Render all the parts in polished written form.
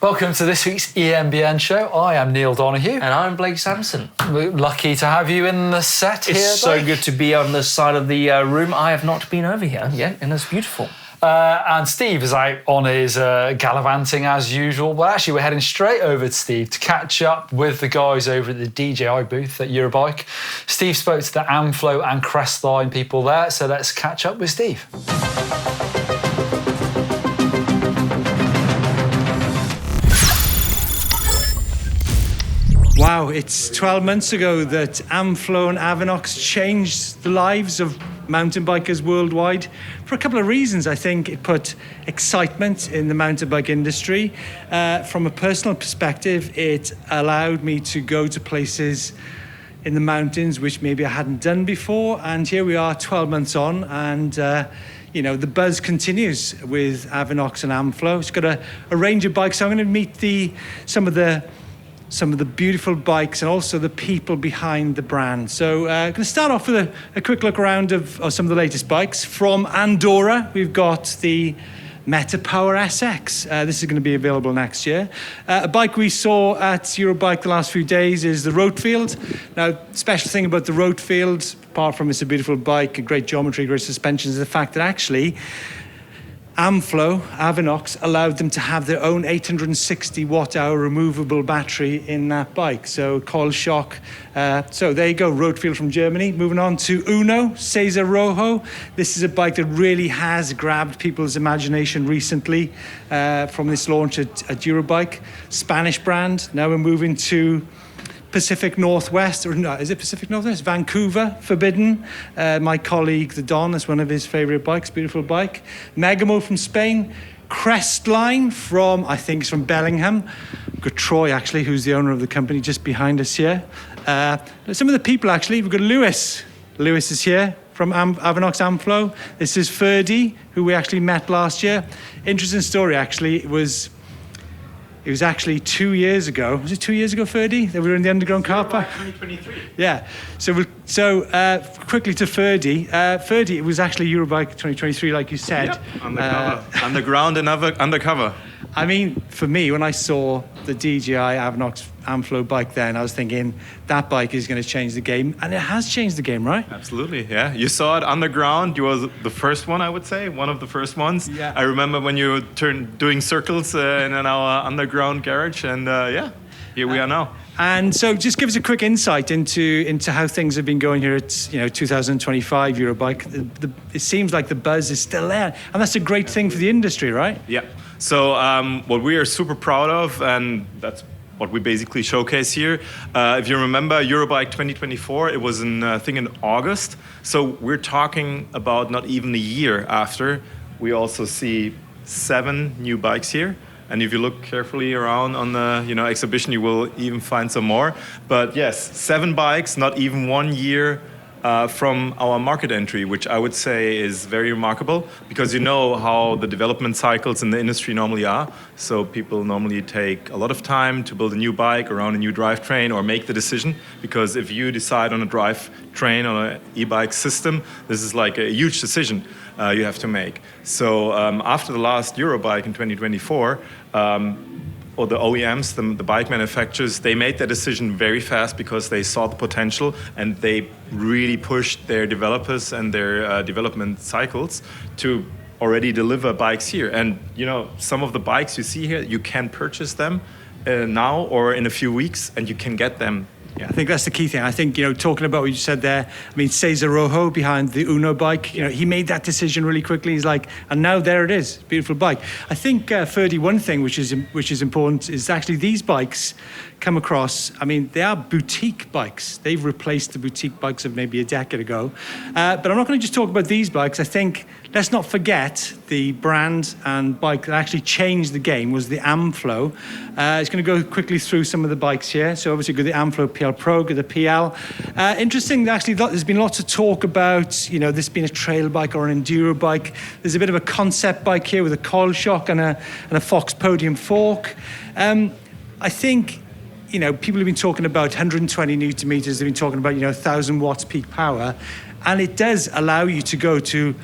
Welcome to this week's EMBN show. I am Neil Donoghue. And I'm Blake Samson. We're lucky to have you in the set here. It's so Blake. good to be on this side of the room. I have not been over here yet, and it's beautiful. And Steve is out on his gallivanting as usual. But actually, we're heading straight over to Steve to catch up with the guys over at the DJI booth at Eurobike. Steve spoke to the Amflow and Crestline people there, so let's catch up with Steve. Wow, it's 12 months ago that Amflow and Avinox changed the lives of mountain bikers worldwide for a couple of reasons. I think it put excitement in the mountain bike industry. From a personal perspective, it allowed me to go to places in the mountains which maybe I hadn't done before. And here we are 12 months on, and the buzz continues with Avinox and Amflow. It's got a range of bikes. So I'm going to meet some of the beautiful bikes and also the people behind the brand. So I'm going to start off with a quick look around of some of the latest bikes. From Andorra, we've got the Meta Power SX. This is going to be available next year. A bike we saw at Eurobike the last few days is the Roadfield. Now, special thing about the Roadfield, apart from it's a beautiful bike, a great geometry, great suspensions, is the fact that actually Amflow, Avinox, allowed them to have their own 860 watt-hour removable battery in that bike. So coil shock. So there you go, Roadfield from Germany. Moving on to Uno, Cesar Rojo. This is a bike that really has grabbed people's imagination recently from this launch at Eurobike. Spanish brand. Now we're moving to Pacific Northwest, or no, is it Pacific Northwest? Vancouver, Forbidden. My colleague, the Don, is one of his favourite bikes, beautiful bike. Megamo from Spain. Crestline from, I think it's from Bellingham. We've got Troy, actually, who's the owner of the company, just behind us here. Some of the people, actually, we've got Lewis. Lewis is here from Avinox Amflow. This is Ferdy, who we actually met last year. Interesting story, actually. It was actually 2 years ago. Was it 2 years ago, Ferdy, that we were in the underground car park? 2023. Yeah. So quickly to Ferdy. Ferdy, it was actually Eurobike 2023, like you said. Yep. Undercover. Underground and undercover. I mean, for me, when I saw the DJI Avinox Amflow bike then, I was thinking that bike is going to change the game. And it has changed the game, right? Absolutely, yeah. You saw it underground. You were the first one, I would say, one of the first ones. Yeah. I remember when you were doing circles in our underground garage. And here we are now. And so just give us a quick insight into how things have been going here at 2025 Eurobike. It seems like the buzz is still there. And that's a great thing for the industry, right? Yeah. So what we are super proud of, and that's what we basically showcase here. If you remember Eurobike 2024, it was in August. So we're talking about not even a year after. We also see 7 new bikes here. And if you look carefully around on the exhibition, you will even find some more. But yes, 7 bikes, not even 1 year from our market entry, which I would say is very remarkable, because you know how the development cycles in the industry normally are. So people normally take a lot of time to build a new bike around a new drivetrain or make the decision, because if you decide on a drivetrain or an e-bike system, this is like a huge decision you have to make. So after the last Eurobike in 2024, or the OEMs, the bike manufacturers, they made their decision very fast because they saw the potential, and they really pushed their developers and their development cycles to already deliver bikes here. And some of the bikes you see here, you can purchase them now or in a few weeks, and you can get them. Yeah, I think that's the key thing. I think, talking about what you said there, I mean, Cesar Rojo behind the Uno bike, he made that decision really quickly. He's like, and now there it is, beautiful bike. I think, Ferdy, one thing which is important is actually these bikes come across, I mean, they are boutique bikes. They've replaced the boutique bikes of maybe a decade ago. But I'm not going to just talk about these bikes. I think, let's not forget the brand and bike that actually changed the game was the Amflow. It's going to go quickly through some of the bikes here. So obviously we've got the Amflow PL Pro, got the PL. Interesting, actually, there's been lots of talk about, this being a trail bike or an enduro bike. There's a bit of a concept bike here with a coil shock and a Fox podium fork. I think, people have been talking about 120 newton meters. They've been talking about, 1,000 watts peak power. And it does allow you to go to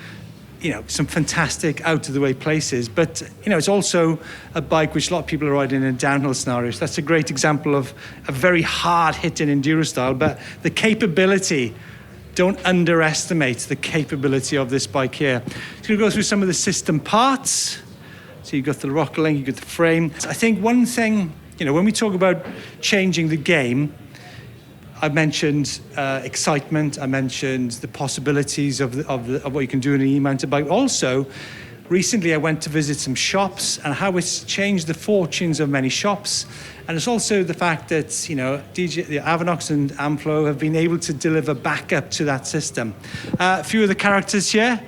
some fantastic out-of-the-way places. But, it's also a bike which a lot of people are riding in downhill scenarios. That's a great example of a very hard-hitting enduro style. But the capability, don't underestimate the capability of this bike here. It's going to go through some of the system parts. So you've got the rocker link, you've got the frame. I think one thing, when we talk about changing the game, I mentioned excitement. I mentioned the possibilities of what you can do in an e-mounted bike. Also, recently I went to visit some shops and how it's changed the fortunes of many shops. And it's also the fact that the Avinox and Amflow have been able to deliver backup to that system. A few of the characters here.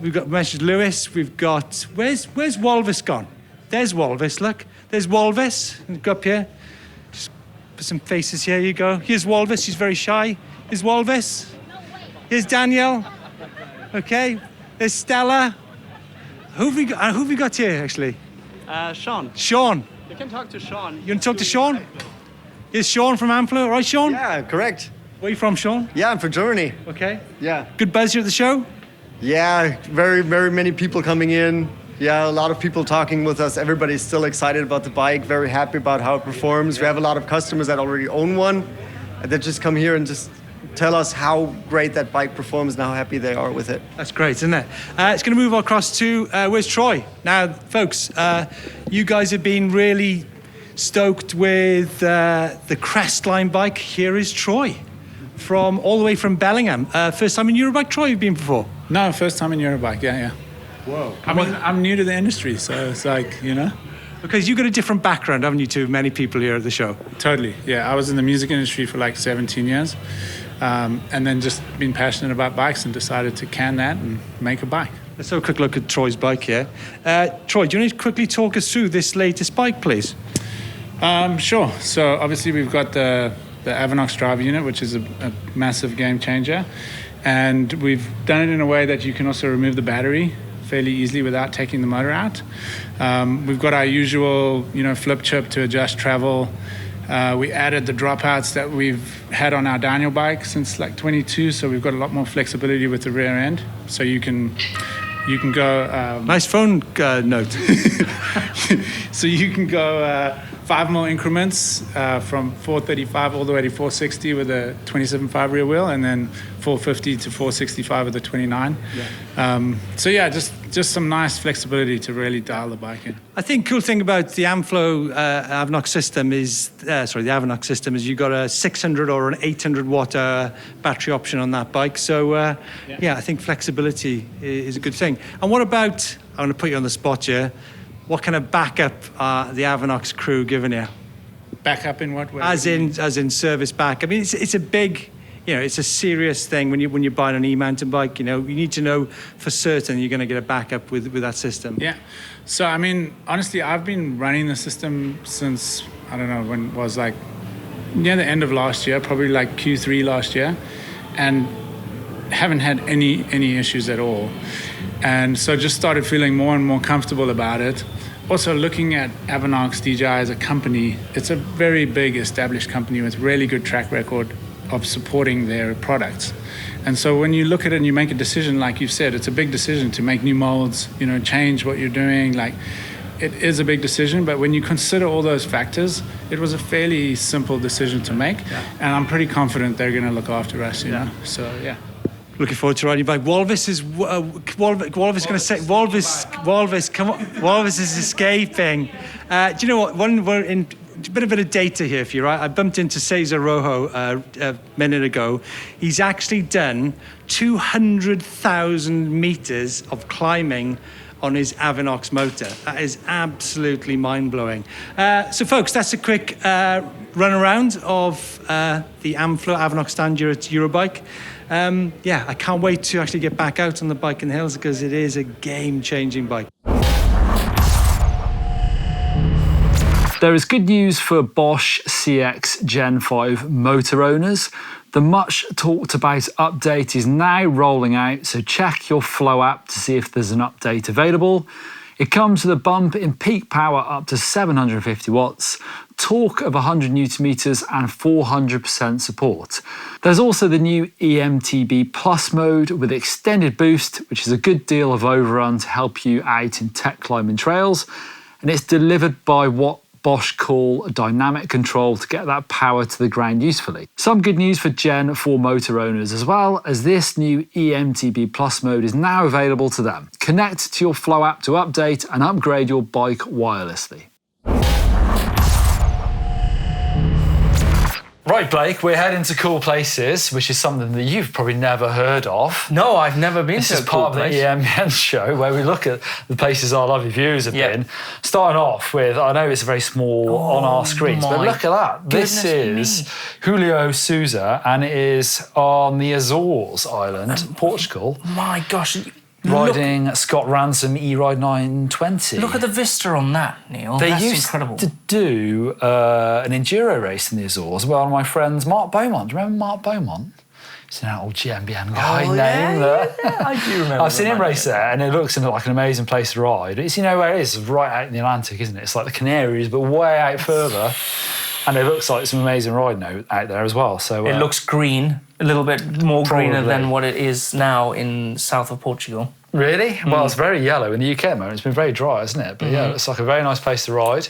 We mentioned Lewis. We've got where's Walvis gone? There's Walvis. Look, there's Walvis. Go up here. Put some faces here, you go. Here's Walvis, he's very shy. Here's Walvis. Here's Daniel. Okay. There's Stella. Who have we got here, actually? Sean. Sean. You can talk to Sean. You want to talk to Sean? Here's Sean from Amflow. Right, Sean? Yeah, correct. Where are you from, Sean? Yeah, I'm from Germany. Okay. Yeah. Good buzz here at the show? Yeah, very, very many people coming in. Yeah, a lot of people talking with us. Everybody's still excited about the bike, very happy about how it performs. We have a lot of customers that already own one that just come here and just tell us how great that bike performs and how happy they are with it. That's great, isn't it? It's going to move across to, where's Troy? Now, folks, you guys have been really stoked with the Crestline bike. Here is Troy, from all the way from Bellingham. First time in Eurobike, Troy, you've been before? No, first time in Eurobike, yeah. Whoa. I mean, I'm new to the industry, so it's like, Because you've got a different background, haven't you, to many people here at the show? Totally, yeah. I was in the music industry for like 17 years, and then just been passionate about bikes and decided to can that and make a bike. Let's have a quick look at Troy's bike here. Troy, do you want to quickly talk us through this latest bike, please? Sure. So obviously we've got the Avinox drive unit, which is a massive game changer. And we've done it in a way that you can also remove the battery fairly easily without taking the motor out. We've got our usual, flip chip to adjust travel. We added the dropouts that we've had on our Daniel bike since like 22, so we've got a lot more flexibility with the rear end. So you can go... nice phone note. So you can go 5mm increments from 435 all the way to 460 with a 27.5 rear wheel, and then 450 to 465 with a 29. Yeah. So yeah, just some nice flexibility to really dial the bike in. I think cool thing about the Amflow Avinox system is, the Avinox system is you've got a 600 or an 800 watt battery option on that bike. So yeah, I think flexibility is a good thing. And what about, I'm going to put you on the spot here, what kind of backup are the Avinox crew giving you? Backup in what way? As in service back. I mean, it's a big, it's a serious thing when you're buying an e-mountain bike. You need to know for certain you're going to get a backup with that system. Yeah. So I mean, honestly, I've been running the system since I don't know when it was, like near the end of last year, probably like Q3 last year, and haven't had any issues at all. And so just started feeling more and more comfortable about it. Also looking at Avinox DJI as a company, it's a very big established company with really good track record of supporting their products. And so when you look at it and you make a decision, like you've said, it's a big decision to make new molds, change what you're doing. Like, it is a big decision, but when you consider all those factors, it was a fairly simple decision to make. Yeah. And I'm pretty confident they're going to look after us, you know? So, yeah. Looking forward to riding bike. Walvis is Walvis going to say Walvis. Come on, Walvis is escaping. Do you know what? We're in a bit of data here for you, right? I bumped into Cesar Rojo a minute ago. He's actually done 200,000 meters of climbing on his Avinox motor. That is absolutely mind-blowing. So, folks, that's a quick run around of the Amflow Avinox stand here at Eurobike. I can't wait to actually get back out on the bike in the hills because it is a game-changing bike. There is good news for Bosch CX Gen 5 motor owners. The much talked about update is now rolling out, so check your Flow app to see if there's an update available. It comes with a bump in peak power up to 750 watts, torque of 100 newton meters and 400% support. There's also the new EMTB Plus mode with extended boost, which is a good deal of overrun to help you out in tech climbing trails. And it's delivered by what Bosch call dynamic control to get that power to the ground usefully. Some good news for Gen 4 motor owners as well, as this new EMTB Plus mode is now available to them. Connect to your Flow app to update and upgrade your bike wirelessly. Right, Blake, we're heading to cool places, which is something that you've probably never heard of. No, I've never been This to is a cool part of place. the EMBN show where we look at the places our lovely viewers have been. Starting off with, I know it's very small on our screens, but my look at that. This goodness is me. Julio Souza, and it is on the Azores island, Portugal, My gosh. riding Scott Ransom E-Ride 920. Look at the vista on that, Neil. They That's used incredible. to do an enduro race in the Azores. Well, one of my friends, Mark Beaumont. Do you remember Mark Beaumont? He's an old GMBN guy name. I do remember. I've seen him that. race there, and it looks like an amazing place to ride. It's, you know where it is? It's right out in the Atlantic, isn't it? It's like the Canaries, but way out further. And it looks like some amazing riding out there as well. So It looks green, a little bit more greener Probably. than what it is now in south of Portugal. Really? Well, it's very yellow in the UK at the moment. It's been very dry, isn't it? But yeah, it's like a very nice place to ride.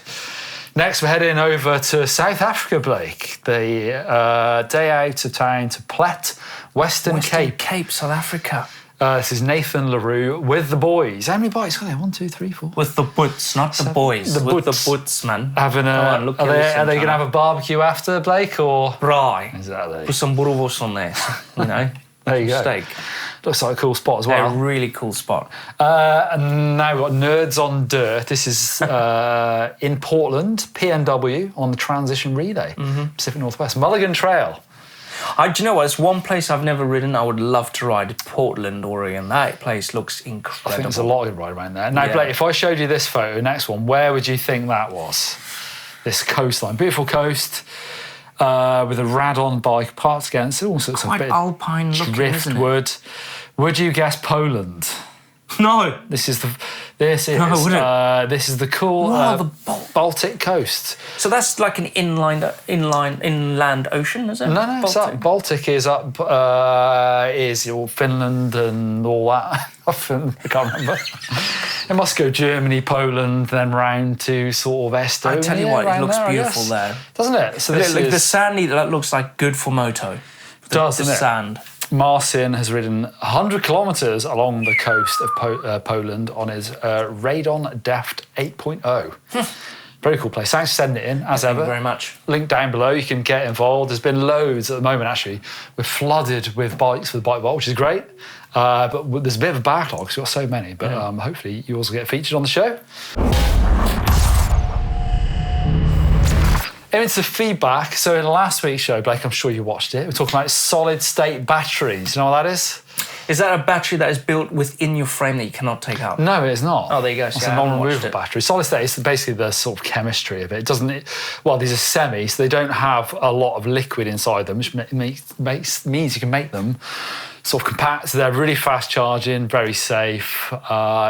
Next, we're heading over to South Africa, Blake. The day out of town to Plet, Western Cape. Cape, South Africa. This is Nathan LaRue with the boys. How many bikes are there? 1, 2, 3, 4. With the boots, not the boys. The with boots. the boots, man. Having a, Come on, look are at this they going to sometime. have a barbecue after, Blake, or? Right. Exactly. Put some burros on there, you know. There you go. Steak. Looks like a cool spot as They're well. a really cool spot. And now we've got Nerds on Dirt. This is in Portland, PNW, on the Transition Relay, Pacific Northwest. Mulligan Trail. Do you know what? It's one place I've never ridden. I would love to ride. Portland, Oregon. That place looks incredible. I think there's a lot of good ride around there. Now, Yeah. Blake, if I showed you this photo, next one, where would you think that was? This coastline. Beautiful coast with a rad-on bike parked against all sorts Quite of bit alpine looking, isn't it? driftwood. Would you guess Poland? No. This is wouldn't. this is the cool Wow, the Baltic coast. So that's like an inland ocean, is it? No, it's up. Baltic is up, is your Finland and all that. I can't remember. It must go Germany, Poland, then round to sort of Estonia. I tell you what, it around looks there, I beautiful guess. there. Doesn't it? So this Look, is the sandy, that looks like good for moto. The doesn't it? sand. Marcin has ridden 100 kilometres along the coast of Poland on his Radon Deft 8.0. Very cool place. Thanks for sending it in, as Thank ever. you very much. Link down below, you can get involved. There's been loads at the moment, actually. We're flooded with bikes for the Bike Vault, which is great. But there's a bit of a backlog because we've got so many. But hopefully yours will get featured on the show. Into feedback. So in last week's show, Blake, I'm sure you watched it. We're talking about solid state batteries. You know what that is? Is that a battery that is built within your frame that you cannot take out? No, it's not. Oh, there you go. It's See, a I haven't watched non-removable it. battery. Solid state is basically the sort of chemistry of it. It doesn't. Well, these are semi, so they don't have a lot of liquid inside them, which means you can make them sort of compact. So they're really fast charging, very safe. You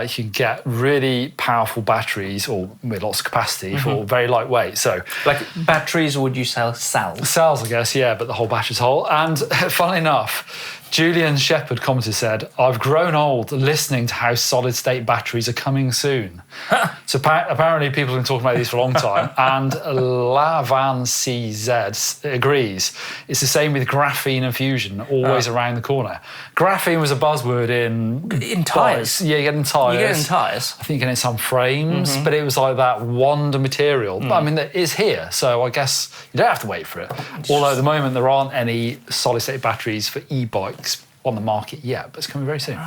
can get really powerful batteries or with lots of capacity for very lightweight. So Like batteries, or would you sell cells? cells, I guess, yeah, but the whole battery's whole. And funnily enough, Julian Shepherd commented, said, I've grown old listening to how solid state batteries are coming soon. So apparently people have been talking about these for a long time. And Lavan CZ agrees. It's the same with graphene and fusion, always around the corner. Graphene was a buzzword in tyres. bikes. Yeah, you get in tyres. You get in tyres. I think you get in some frames, but it was like that wonder material. But I mean, it is here, so I guess you don't have to wait for it. Although at the moment there aren't any solid state batteries for e-bikes on the market yet, but it's coming very soon.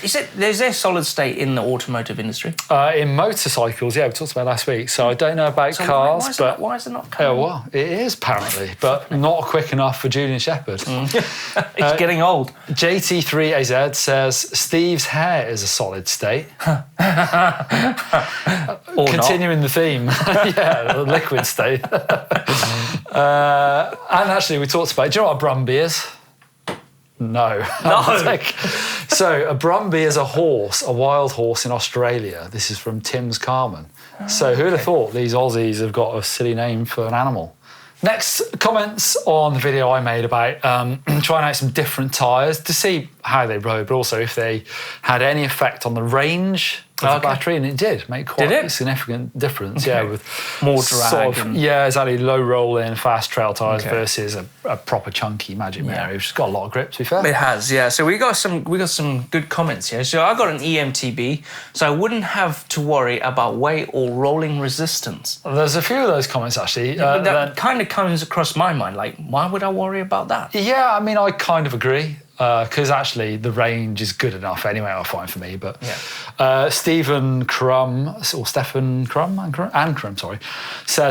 Is there solid state in the automotive industry? In motorcycles, yeah, we talked about it last week. So I don't know about So cars, but why is it not oh coming? well, it is apparently, but not quick enough for Julian Shepherd. It's getting old. JT3AZ says Steve's hair is a solid state. Or Continuing the theme, yeah, the liquid state. And actually, we talked about. Do you know what a Brumby is? No. No. So a Brumby is a horse, a wild horse in Australia. This is from Tim's Carmen. So who'd have thought these Aussies have got a silly name for an animal? Next, comments on the video I made about trying out some different tyres to see how they rode, but also if they had any effect on the range of the battery, and it did make quite a significant difference. Yeah, with more drag. Yeah, exactly. Low rolling, fast trail tyres versus a proper chunky Magic Mary, which has got a lot of grip. To be fair, it has. Yeah. So we got some good comments here. So I got an EMTB, so I wouldn't have to worry about weight or rolling resistance. There's a few of those comments actually. That kind of comes across my mind. Like, why would I worry about that? Yeah, I mean, I kind of agree. Because actually the range is good enough anyway, I find, for me. But Stephen Crum, says,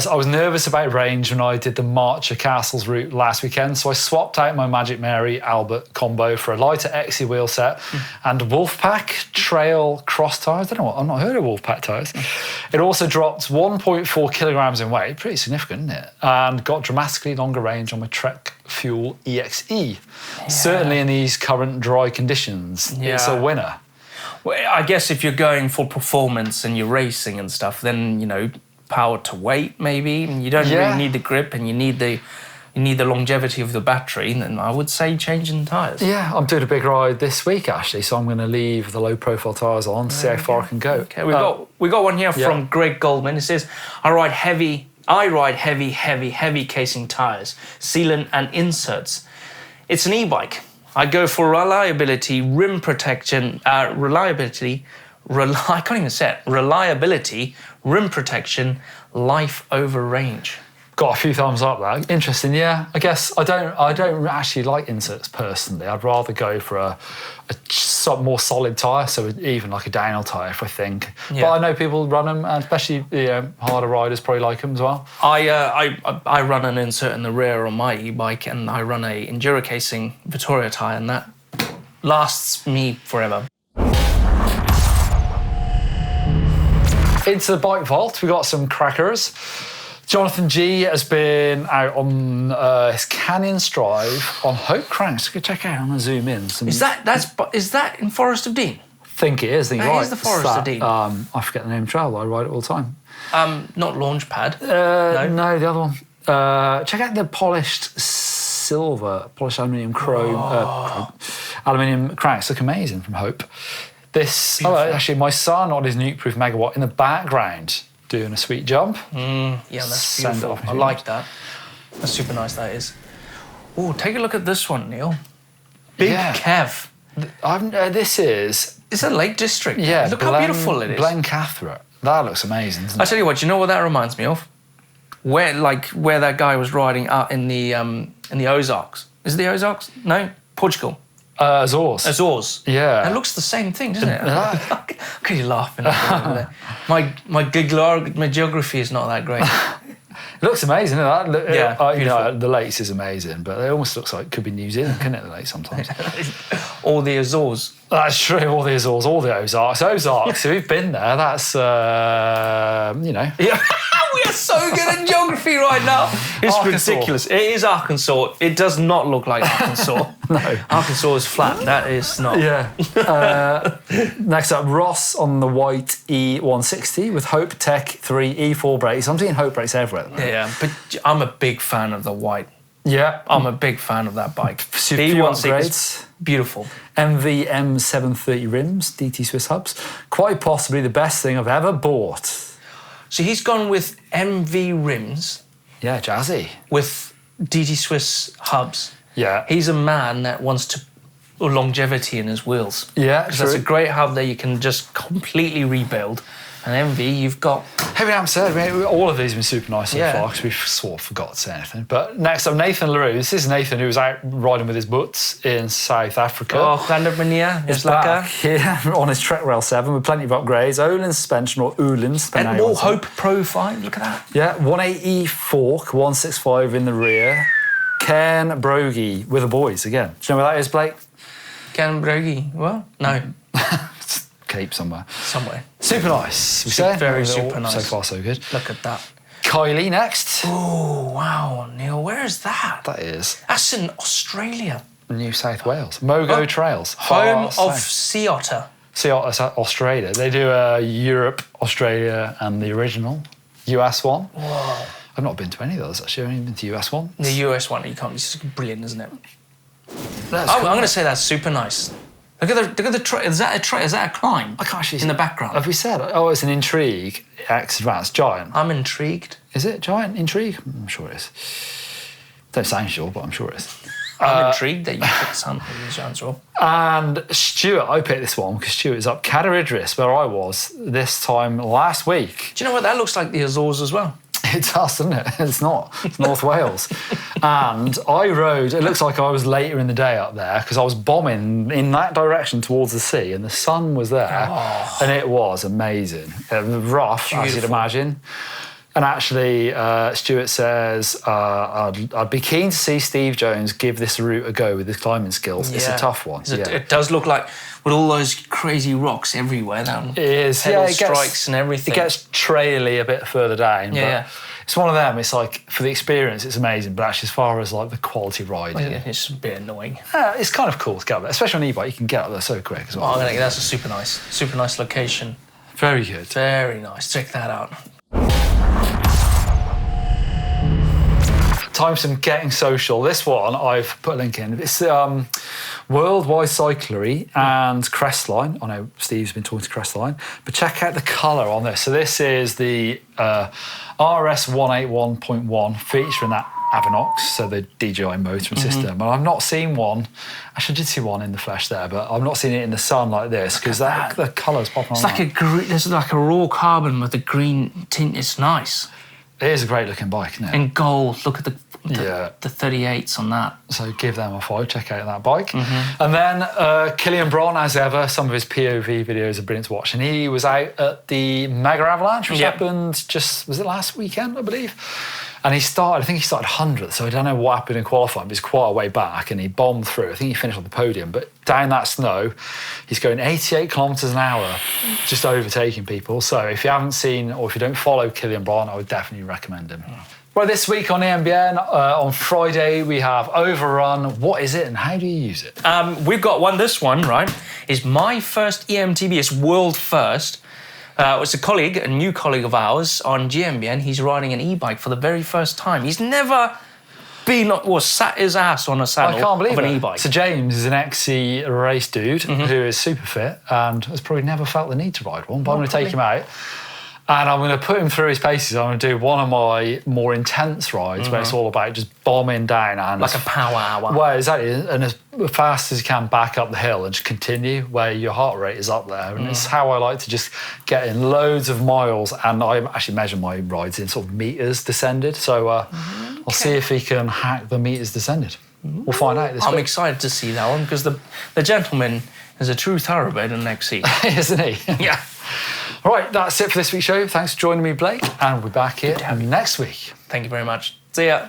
I was nervous about range when I did the Marcher Castles route last weekend, so I swapped out my Magic Mary Albert combo for a lighter XC wheel set and Wolfpack Trail Cross tyres. I don't know what, I've not heard of Wolfpack tyres. It also dropped 1.4 kilograms in weight, pretty significant, isn't it? And got dramatically longer range on my Trek Fuel EXE. Yeah. Certainly in these current dry conditions, it's a winner. Well, I guess if you're going for performance and you're racing and stuff, then, you know, power to weight maybe, and you don't really need the grip and you need the longevity of the battery, then I would say changing tyres. Yeah, I'm doing a big ride this week actually, so I'm going to leave the low profile tyres on to see how far I can go. Okay, we got one here from Greg Goldman. It says, I ride heavy casing tyres, sealant and inserts. It's an e-bike. I go for reliability, rim protection, reliability, rim protection, life over range. Got a few thumbs up there. Interesting, yeah. I guess I don't actually like inserts personally. I'd rather go for a more solid tyre, so even like a downhill tyre, if I think. Yeah. But I know people run them, and especially harder riders probably like them as well. I run an insert in the rear on my e-bike, and I run a Enduro casing Vittoria tyre, and that lasts me forever. Into the bike vault, we got some crackers. Jonathan G has been out on his Canyon Strive on Hope Cranks. Go check out. I'm gonna zoom in. Is that in Forest of Dean? I think it is. That is the Forest of Dean. I forget the name of the trail, but I ride it all the time. Not Launchpad. No, the other one. Check out the polished aluminium chrome, aluminium cranks. Look amazing from Hope. This actually, my son on his nuke-proof megawatt in the background, doing a sweet jump. Yeah, that's beautiful. I like that. That's super nice, that is. Oh, take a look at this one, Neil. Big Kev. This is... It's a Lake District. Yeah. Look how beautiful it is. Blencathra. That looks amazing, doesn't it? I tell you what, you know what that reminds me of? Where that guy was riding out in the Ozarks. Is it the Ozarks? No? Portugal. Azores. Yeah. It looks the same thing, doesn't it? Look at you laughing. My geography is not that great. It looks amazing, doesn't it? Yeah, the lakes is amazing, but it almost looks like it could be New Zealand, couldn't it, the lake sometimes? Or the Azores. That's true, all the Azores, all the Ozarks. Ozarks, we've been there, that's, Yeah. We are so good at geography right now. It's ridiculous. It is Arkansas. It does not look like Arkansas. No. Arkansas is flat. That is not. Yeah. Next up, Ross on the white E160 with Hope Tech 3 E4 brakes. I'm seeing Hope brakes everywhere. Yeah, but I'm a big fan of the white. Yeah. I'm a big fan of that bike. Super upgrades. Beautiful. MVM 730 rims, DT Swiss hubs. Quite possibly the best thing I've ever bought. So he's gone with MV rims. Yeah, jazzy. With DT Swiss hubs. Yeah. He's a man that wants longevity in his wheels. Yeah, because that's a great hub that you can just completely rebuild. And MV, you've got... Heavy amp said, I mean, all of these have been super nice so far because we've sort of forgot to say anything. But next up, Nathan LaRue. This is Nathan who was out riding with his butts in South Africa. Oh, Grandermania. He's back here on his Trek Rail 7 with plenty of upgrades. Olin suspension or Uhlens. And more Hope Pro 5, look at that. Yeah, 180 fork, 165 in the rear. Ken Brogy with the boys again. Do you know where that is, Blake? Ken Brogy, well, no. Cape somewhere. Super nice. Very super nice. So far, so good. Look at that. Kylie next. Oh, wow, Neil, where is that? That is. That's in Australia. New South Wales. Mogo Trails. Home far of south. sea otter. Sea Otter, Australia. They do Europe, Australia, and the original US one. Whoa. I've not been to any of those, actually. I've only been to US one. The US one, you can't. It's just brilliant, isn't it? That's I'm cool. going to say that's super nice. Look at the is that a climb? I can't actually in the background. Have we said? Oh, it's an Intrigue X Advanced Giant. I'm intrigued. Is it Giant Intrigue? I'm sure it is. Don't sound sure, but I'm sure it is. I'm intrigued that you picked something in the answer. And Stuart, I picked this one because Stuart's up Cadair Idris, where I was this time last week. Do you know what that looks like? The Azores as well. It does, doesn't it? It's not. It's North Wales. And I rode, it looks like I was later in the day up there because I was bombing in that direction towards the sea and the sun was there and it was amazing. It was rough, as you'd imagine. And actually, Stuart says, I'd be keen to see Steve Jones give this route a go with his climbing skills. Yeah. It's a tough one. It does look like, with all those crazy rocks everywhere. It is. Pedal strikes and everything. It gets traily a bit further down. Yeah. But it's one of them. It's like, for the experience, it's amazing. But actually, as far as like the quality ride, it's a bit annoying. It's kind of cool to get up there, especially on e-bike. You can get up there so quick as well. Oh, that's a super nice location. Very good. Very nice. Check that out. Time for some getting social. This one I've put a link in. It's Worldwide Cyclery and Crestline. I know Steve's been talking to Crestline, but check out the colour on this. So this is the RS 181.1 featuring that Avinox, so the DJI motoring system. And I've not seen one. Actually, I did see one in the flesh there, but I've not seen it in the sun like this because the colour's popping on. It's like there's like a raw carbon with a green tint. It's nice. It is a great looking bike, isn't it? And gold. Look at the 38s on that. So give them a follow, check out that bike. And then Killian Braun, as ever, some of his POV videos are brilliant to watch. And he was out at the Mega Avalanche, which happened was it last weekend, I believe? And I think he started 100th, so I don't know what happened in qualifying, but he's quite a way back and he bombed through. I think he finished on the podium, but down that snow, he's going 88 kilometres an hour, just overtaking people. So if you haven't seen, or if you don't follow Killian Braun, I would definitely recommend him. Well, this week on EMBN, on Friday, we have Overrun. What is it and how do you use it? We've got one. This one, right, is my first EMTB. It's world first. It's a new colleague of ours on GMBN. He's riding an e-bike for the very first time. He's never sat his ass on a saddle of an e-bike. So James is an XC race dude who is super fit and has probably never felt the need to ride one, but I'm going to take him out. And I'm going to put him through his paces. I'm going to do one of my more intense rides where it's all about just bombing down. And like a power hour. Well, exactly. And as fast as you can back up the hill and just continue where your heart rate is up there. And it's how I like to just get in loads of miles. And I actually measure my rides in sort of meters descended. So I'll see if he can hack the meters descended. We'll find out this week. I'm excited to see that one because the gentleman is a true thoroughbred in XC. Isn't he? Yeah. All right, that's it for this week's show. Thanks for joining me, Blake, and we'll be back here next week. Thank you very much. See ya.